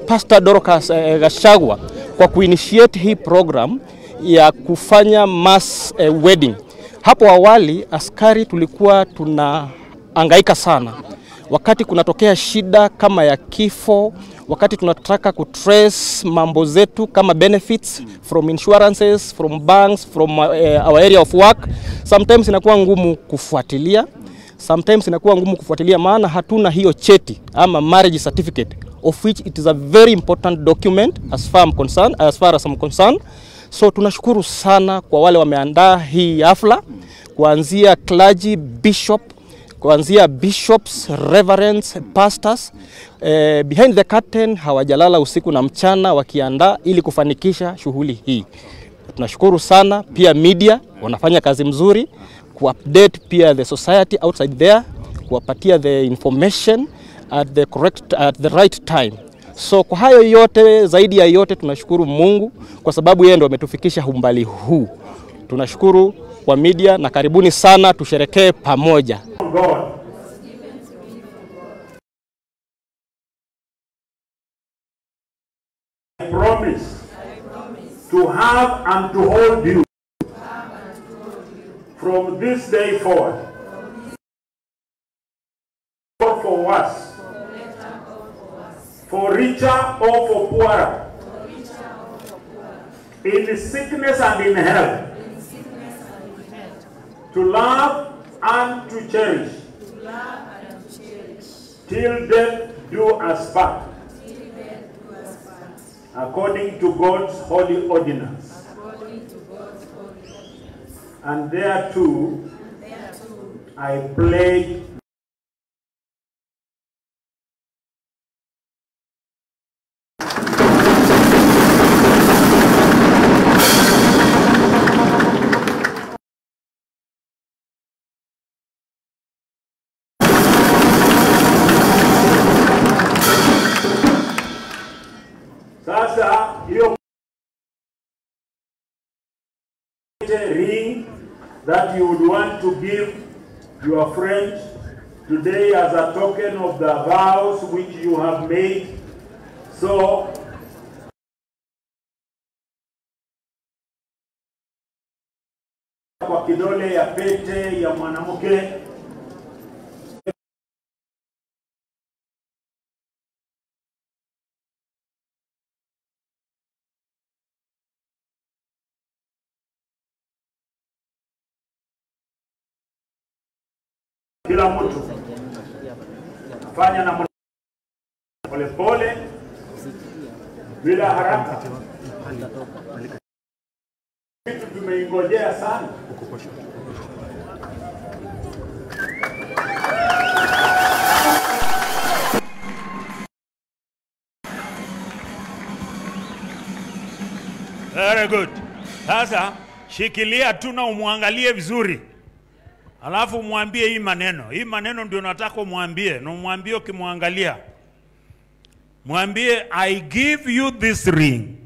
Pastor Dorcas Gachagua kwa kuinitiate hii program ya kufanya mass wedding. Hapo awali askari tulikuwa tunahangaika sana wakati kunatokea shida kama ya kifo, wakati tunataka kutrace mambo zetu kama benefits from insurances, from banks, from our area of work. Sometimes inakuwa ngumu kufuatilia. Maana hatuna hiyo cheti ama marriage certificate, of which it is a very important document as far as I'm concerned. So tunashukuru sana kwa wale wameandaa hii hafla, kuanzia clergy, bishops, reverends, pastors. Behind the curtain hawajalala usiku na mchana wakiandaa ili kufanikisha shughuli hii. Tunashukuru sana pia media wanafanya kazi mzuri kuupdate pia the society outside there, kuwapatia the information at the right time. So kwa hayo yote, zaidi ya yote, tunashukuru Mungu kwa sababu yeye ndo ametufikisha umbali huu. Tunashukuru kwa media na karibuni sana, tusherekee pamoja. I promise to have and to hold you from this day forward, for worse, for richer or for poorer, in sickness and in health, to love and to cherish, till death do us part, according to God's holy ordinance. And thereto I pledge sasa hiyo ring that you would want to give your friend today as a token of the vows which you have made. So kwa kidole ya pete ya mwanamke kila mtu fanya na pole pole bila haraka. Kitu tumeingojea sana. Very good. Sasa shikilia tu na umwangalie vizuri. Alafu mwambie hii maneno. Hii maneno ndio nataka umwambie. Na umwambie ukimwangalia. Mwambie, I give you this ring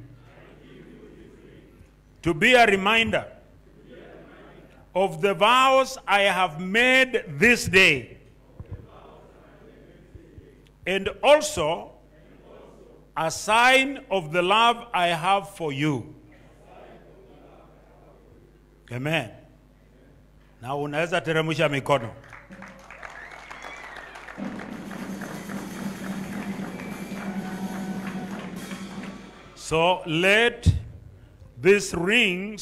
to be a reminder of the vows I have made this day. And also a sign of the love I have for you. Amen. Na unaweza teremusha mikono. So let this ring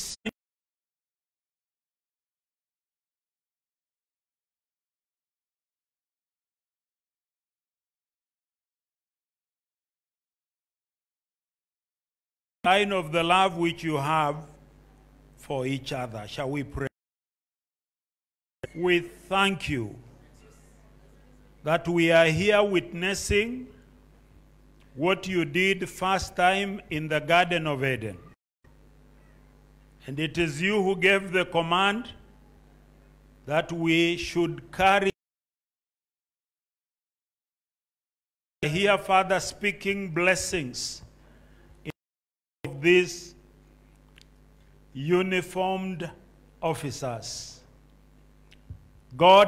sign of the love which you have for each other. Shall we pray? We thank you that we are here witnessing what you did first time in the Garden of Eden. And it is you who gave the command that we should carry. I hear Father speaking blessings of these uniformed officers. God